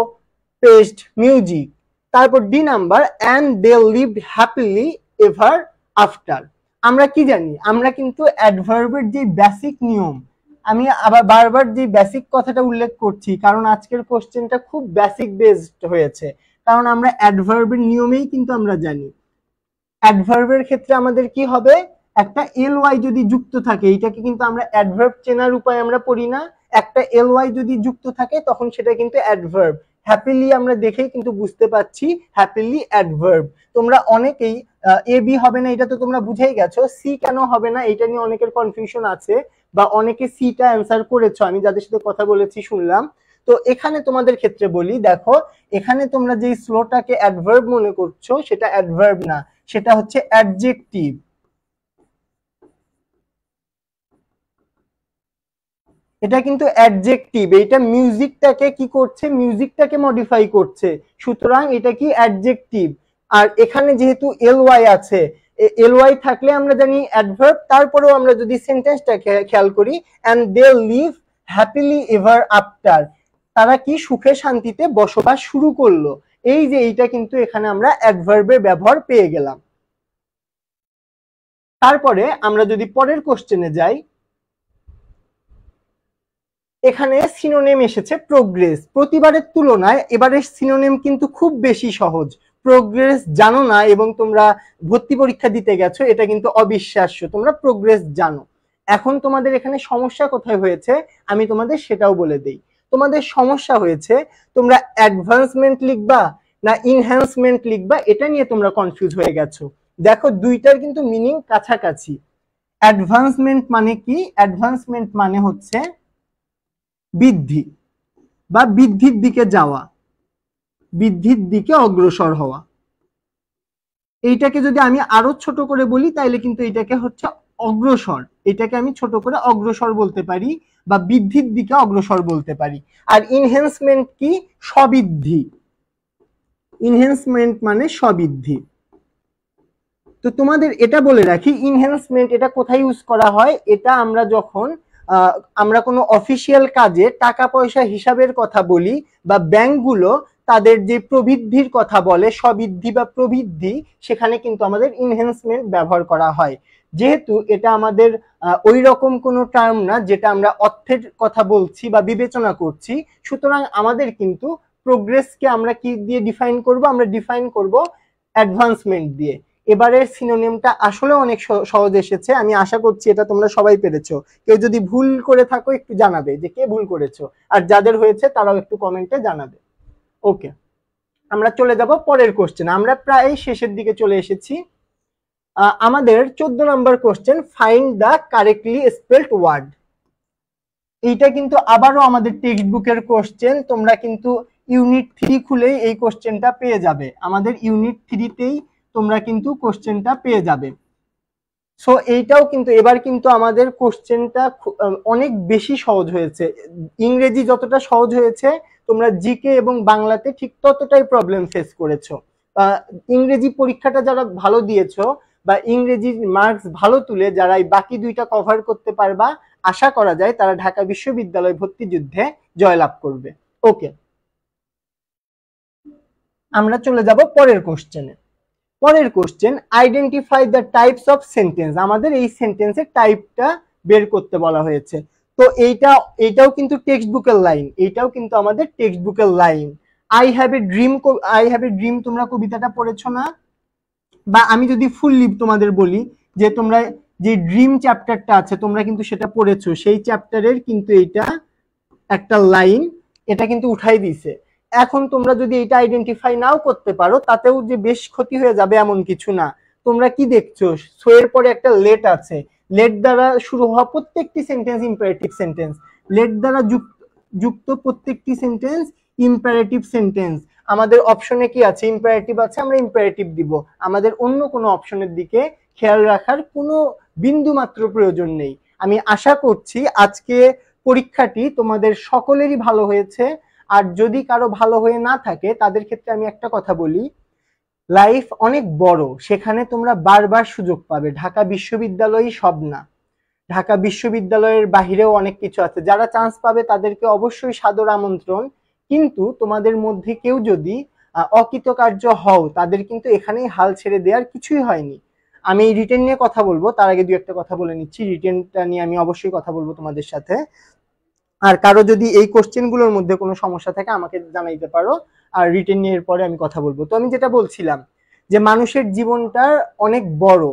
paced music। তারপর D number, and they lived happily ever after। আমরা কি জানি, আমরা কিন্তু অ্যাডভার্বের যে basic নিয়ম, আমি আবার বারবার যে বেসিক কথাটা উল্লেখ করছি কারণ আজকের কোশ্চেনটা খুব বেসিক বেসড হয়েছে, কারণ আমরা অ্যাডভার্বের নিয়মেই কিন্তু আমরা জানি। অ্যাডভার্বের ক্ষেত্রে আমাদের কি হবে, একটা এল ওয়াই যদি যুক্ত থাকে, এটাকে কিন্তু আমরা অ্যাডভার্ব চেনার উপায় আমরা পড়ি না, একটা এল ওয়াই যদি যুক্ত থাকে তখন সেটা কিন্তু অ্যাডভার্ব। হ্যাপিলি আমরা দেখেই কিন্তু বুঝতে পাচ্ছি হ্যাপিলি অ্যাডভার্ব। তোমরা অনেকেই এ বি হবে না এটা তো তোমরা বুঝেই গেছো, সি কেন হবে না এটা নিয়ে অনেকের কনফিউশন আছে, বা অনেকে সিটা অ্যান্সার করেছো, আমি যাদের সাথে কথা বলেছি শুনলাম। তো এখানে তোমাদের ক্ষেত্রে বলি, দেখো এখানে তোমরা যে স্লোটাকে অ্যাডভার্ব মনে করছো সেটা অ্যাডভার্ব না, সেটা হচ্ছে অ্যাডজেক্টিভ। এটা কিন্তু অ্যাডজেক্টিভ, এটা মিউজিকটাকে কি করছে, মিউজিকটাকে মডিফাই করছে, সুতরাং এটা কি অ্যাডজেক্টিভ। আর এখানে যেহেতু এল ওয়াই আছে, এল ওয়াই থাকলে আমরা জানি অ্যাডভার্ব, তারপরেও আমরা যদি সেন্টেন্সটা খেয়াল করি, and they live happily ever after, তারা কি সুখে শান্তিতে বসবাস শুরু করলো, এই যে এইটা কিন্তু এখানে আমরা অ্যাডভার্বের ব্যবহার পেয়ে গেলাম। তারপরে আমরা যদি পরের কোশ্চেনে যাই, এখানে সিনোনিম এসেছে প্রোগ্রেস। প্রতিবারের তুলনায় এবারের সিনোনিম কিন্তু খুব বেশি সহজ। প্রোগ্রেস জানো না এবং তোমরা ভর্তি পরীক্ষা দিতে গেছো, এটা কিন্তু অবিশ্বাস্য। তোমরা প্রোগ্রেস জানো। এখন তোমাদের এখানে সমস্যা কোথায় হয়েছে আমি তোমাদের সেটাও বলে দেই। তোমাদের সমস্যা হয়েছে তোমরা অ্যাডভান্সমেন্ট লিখবা না ইনহ্যান্সমেন্ট লিখবা, এটা নিয়ে তোমরা কনফিউজ হয়ে গেছো। দেখো দুইটার কিন্তু মিনিং কাছাকাছি। অ্যাডভান্সমেন্ট মানে কি? অ্যাডভান্সমেন্ট মানে হচ্ছে বৃদ্ধি বা বৃদ্ধির দিকে যাওয়া, বৃদ্ধির দিকে অগ্রসর হওয়া। এইটাকে যদি আমি আরো ছোট করে বলি তাহলে কিন্তু এটাকে হচ্ছে অগ্রসর, এটাকে আমি ছোট করে অগ্রসর বলতে পারি বা বৃদ্ধির দিকে অগ্রসর বলতে পারি। আর ইনহ্যান্সমেন্ট কি? সবৃদ্ধি। ইনহ্যান্সমেন্ট মানে সবৃদ্ধি। তো তোমাদের এটা বলে রাখি, ইনহ্যান্সমেন্ট এটা কোথায় ইউজ করা হয়? এটা আমরা যখন আমরা কোনো অফিসিয়াল কাজে টাকা পয়সা হিসাবের কথা বলি বা ব্যাংকগুলো তাদের যে প্রবৃদ্ধির কথা বলে, সবৃদ্ধি বা প্রবৃদ্ধি, সেখানে কিন্তু আমাদের ইনহ্যান্সমেন্ট ব্যবহার করা হয়। যেহেতু এটা আমাদের ওই রকম কোনো টার্ম না যেটা আমরা অর্থের কথা বলছি বা বিবেচনা করছি, সুতরাং আমাদের কিন্তু প্রোগ্রেসকে আমরা কি দিয়ে ডিফাইন করব? আমরা ডিফাইন করব অ্যাডভান্সমেন্ট দিয়ে। এবারের সিনোনিমটা আসলে অনেক সহজ এসেছে, আমি আশা করছি এটা তোমরা সবাই পেরেছো। কেউ যদি ভুল করে থাকো একটু জানাবে যে কে ভুল করেছো, আর যাদের হয়েছে তারাও একটু কমেন্টে জানাবে। ওকে, আমরা চলে যাব পরের কোশ্চেন। আমরা প্রায় শেষের দিকে চলে এসেছি। আমাদের 14 number question, find the correctly spelled word. এইটা কিন্তু আবারও আমাদের টেক্সট বুকের কোশ্চেন। তোমরা কিন্তু ইউনিট 3 খুলেই এই কোশ্চেনটা পেয়ে যাবে। আমাদের ইউনিট 3তেই তোমরা কিন্তু কোশ্চেনটা পেয়ে যাবে। সো এইটাও কিন্তু এবার কিন্তু আমাদের কোশ্চেনটা অনেক বেশি সহজ হয়েছে। ইংরেজি যতটা সহজ হয়েছে তোমরা জিকে এবং বাংলাতে ঠিক ততটাই প্রবলেম ফেস করেছো। ইংরেজি পরীক্ষাটা যারা ভালো দিয়েছো বা ইংরেজির মার্কস ভালো তুলে যারা এই বাকি দুইটা কভার করতে পারবা, আশা করা যায় তারা ঢাকা বিশ্ববিদ্যালয় ভর্তি যুদ্ধে জয়লাভ করবে। ওকে, আমরা চলে যাব পরের কোশ্চেনে। পরের question, identify the types of sentence. আমাদের এই সেন্টেন্সের টাইপটা বের করতে বলা হয়েছে। তো এইটাও কিন্তু টেক্সট বুকের লাইন, এইটাও কিন্তু আমাদের টেক্সট বুকের line. I have a dream, I have a dream তোমরা কবিতাটা পড়েছো না? বা আমি যদি ফুললি তোমাদের বলি যে তোমরা যে ড্রিম চ্যাপ্টারটা আছে তোমরা কিন্তু সেটা পড়েছো, সেই চ্যাপ্টারের কিন্তু এইটা একটা লাইন, এটা কিন্তু উঠাই দিছে। এখন তোমরা যদি এটা আইডেন্টিফাই নাও করতে পারো তাতেও যে বেশ ক্ষতি হয়ে যাবে এমন কিছু না। তোমরা কি দেখছো? সো এর পরে একটা লেট আছে, লেট দ্বারা শুরু হওয়া প্রত্যেকটি সেন্টেন্স ইম্পারেটিভ সেন্টেন্স। লেট দ্বারা যুক্ত প্রত্যেকটি সেন্টেন্স ইম্পারেটিভ সেন্টেন্স। আমাদের অপশনে কি আছে? ইম্পারেটিভ আছে, আমরা ইম্পারেটিভ দিব। আমাদের অন্য কোনো অপশনের দিকে খেয়াল রাখার কোনো বিন্দু মাত্র প্রয়োজন নেই। আমি আশা করছি আজকে পরীক্ষাটি তোমাদের সকলেরই ভালো হয়েছে। আর যদি কারো ভালো হয়ে না থাকে তাদের ক্ষেত্রে আমি একটা কথা বলি, লাইফ অনেক বড়, সেখানে তোমরা বারবার সুযোগ পাবে। ঢাকা বিশ্ববিদ্যালয়ই সব না, ঢাকা বিশ্ববিদ্যালয়ের বাহিরেও অনেক কিছু আছে। যারা চান্স পাবে তাদেরকে অবশ্যই সাদর আমন্ত্রণ। কিন্তু তোমাদের মধ্যে কেউ যদি অকৃতকার্য হও তাদের কিন্তু এখানেই হাল ছেড়ে দেওয়ার কিছুই হয়নি। আমি রিটেন নিয়ে কথা বলবো, তার আগে দু একটা কথা বলে নিচ্ছি। রিটেনটা নিয়ে আমি অবশ্যই কথা বলবো তোমাদের সাথে। আর কারো যদি এই কোশ্চেনগুলোর মধ্যে কোনো সমস্যা থাকে আমাকে জানাইতে পারো, আর রিটেন নিয়ে এর পরে আমি কথা বলবো। তো আমি যেটা বলছিলাম যে মানুষের জীবনটা অনেক বড়,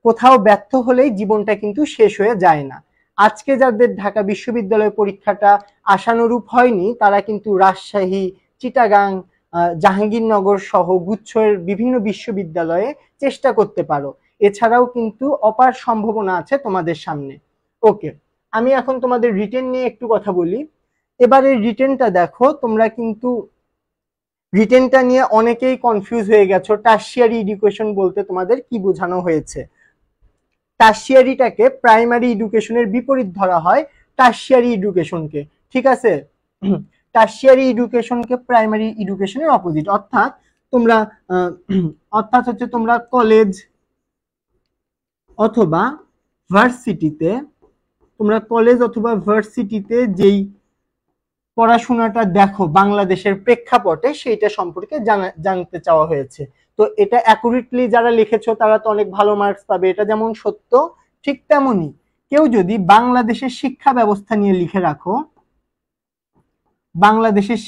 কোথাও ব্যর্থ হলেই জীবনটা কিন্তু শেষ হয়ে যায় না। আজকে যাদের ঢাকা বিশ্ববিদ্যালয় পরীক্ষাটা আশানুরূপ হয়নি তারা কিন্তু রাজশাহী, চিটাগাং, জাহাঙ্গীরনগর সহ গুচ্ছের বিভিন্ন বিশ্ববিদ্যালয়ে চেষ্টা করতে পারো। এছাড়াও কিন্তু অপার সম্ভাবনা আছে তোমাদের সামনে। ওকে, আমি এখন তোমাদের রিটেন নিয়ে একটু কথা বলি। এবারে রিটেনটা দেখো, তোমরা কিন্তু রিটেনটা নিয়ে অনেকেই কনফিউজ হয়ে গেছো। টারশিয়ারি এডুকেশন বলতে তোমাদের কি বোঝানো হয়েছে? টারশিয়ারিটাকে প্রাইমারি এডুকেশনের বিপরীত ধরা হয় টারশিয়ারি এডুকেশনকে, ঠিক আছে? টারশিয়ারি এডুকেশনকে প্রাইমারি এডুকেশনের অপোজিট। অর্থাৎ তোমরা হচ্ছে তোমরা কলেজ অথবা ভার্সিটিতে, তোমরা কলেজ অথবা ভার্সিটিতে যেই পড়াশোনাটা দেখো বাংলাদেশের প্রেক্ষাপটে সেইটা সম্পর্কে জানতে চাওয়া হয়েছে। তো এটা অ্যাকুরেটলি যারা লিখেছো তারা তো অনেক ভালো মার্কস পাবে, এটা যেমন সত্য ঠিক তেমনই কেউ যদি বাংলাদেশের শিক্ষা ব্যবস্থা নিয়ে লিখে রাখো বাংলাদেশের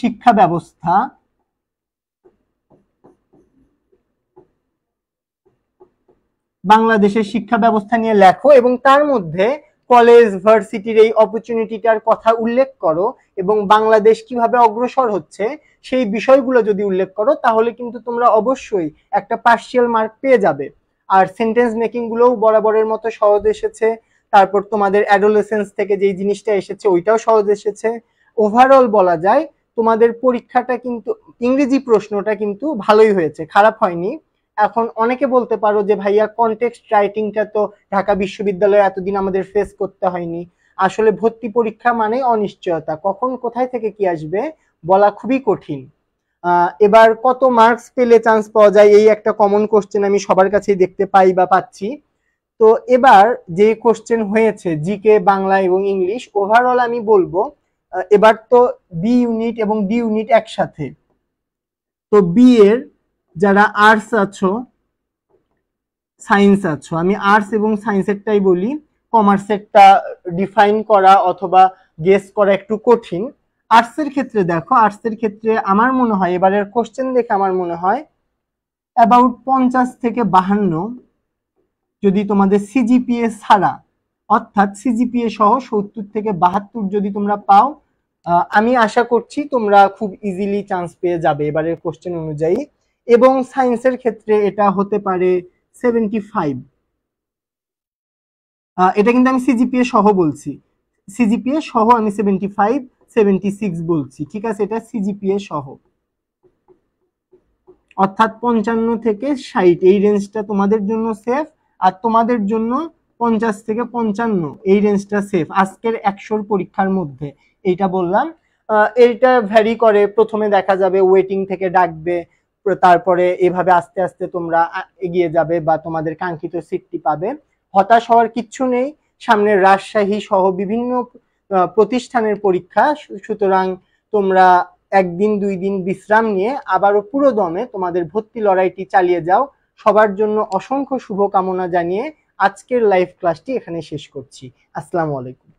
শিক্ষা ব্যবস্থা নিয়ে লেখো এবং তার মধ্যে কলেজ ভার্সিটির এই অপরচুনিটিটার কথা উল্লেখ করো এবং বাংলাদেশ কিভাবে অগ্রসর হচ্ছে সেই বিষয়গুলো যদি উল্লেখ করো তাহলে কিন্তু তোমরা অবশ্যই একটা পার্শিয়াল মার্ক পেয়ে যাবে। আর সেন্টেন্স মেকিং গুলোও বরাবরের মতো সহজ এসেছে। তারপর তোমাদের অ্যাডোলেসেন্স থেকে যেই জিনিসটা এসেছে ওইটাও সহজ এসেছে। ওভারঅল বলা যায় তোমাদের পরীক্ষাটা কিন্তু ইংরেজি প্রশ্নটা কিন্তু ভালোই হয়েছে, খারাপ হয়নি। এখন অনেকে বলতে পারো যে ভাইয়া কনটেক্সট রাইটিংটা তো ঢাকা বিশ্ববিদ্যালয়ে এতদিন আমাদের ফেস করতে হয়নি। আসলে ভর্তি পরীক্ষা মানে অনিশ্চয়তা, কখন কোথায় থেকে কি আসবে বলা খুবই কঠিন। এবার কত মার্কস পেলে চান্স পাওয়া যায় এই একটা কমন কোশ্চেন আমি সবার কাছেই দেখতে পাই বা পাচ্ছি। তো এবার যে কোশ্চেন হয়েছে জিকে, বাংলা এবং ইংলিশ, ওভারঅল আমি বলবো এবার তো বি ইউনিট এবং ডি ইউনিট একসাথে। তো বি এর যারা আর্টস আছো, সায়েন্স আছো, আমি আর্টস এবং সায়েন্সেরটাই বলি, কমার্সেরটা ডিফাইন করা অথবা গেস করা একটু কঠিন। আর্টসের ক্ষেত্রে দেখো, আর্টসের ক্ষেত্রে আমার মনে হয় এবারের কোশ্চেন দেখে আমার মনে হয় অ্যাবাউট 50 থেকে 52 যদি তোমাদের সিজিপিএ ছাড়া, অর্থাৎ সিজিপিএ সহ 70 থেকে 72 যদি তোমরা পাও, আমি আশা করছি তোমরা খুব ইজিলি চান্স পেয়ে যাবে এবারের কোশ্চেন অনুযায়ী। এবং সায়েন্সের ক্ষেত্রে এটা হতে পারে 75। এটা কিন্তু আমি সিজিপিএ সহ বলছি, সিজিপিএ সহ আমি 75 76 বলছি, ঠিক আছে? এটা সিজিপিএ সহ, অর্থাৎ 55 থেকে 60 এই রেঞ্জটা তোমাদের জন্য সেফ। আর তোমাদের জন্য 50 থেকে 55 এই রেঞ্জটা সেফ আজকের 100 পরীক্ষার মধ্যে, এইটা বললাম। এইটা ভ্যারি করে, প্রথমে দেখা যাবে ওয়েটিং থেকে ডাকবে, তারপরে এভাবে আস্তে আস্তে তোমরা এগিয়ে যাবে বা তোমাদের কাঙ্ক্ষিত সিটটি পাবে। হতাশ হওয়ার কিচ্ছু নেই, সামনে রাজশাহী সহ বিভিন্ন প্রতিষ্ঠানের পরীক্ষা, সুতরাং তোমরা একদিন 2 দিন বিশ্রাম নিয়ে আবারও পুরো দমে তোমাদের ভর্তি লড়াইটি চালিয়ে যাও। সবার জন্য অসংখ্য শুভকামনা জানিয়ে আজকের লাইভ ক্লাসটি এখানে শেষ করছি। আসসালামু আলাইকুম।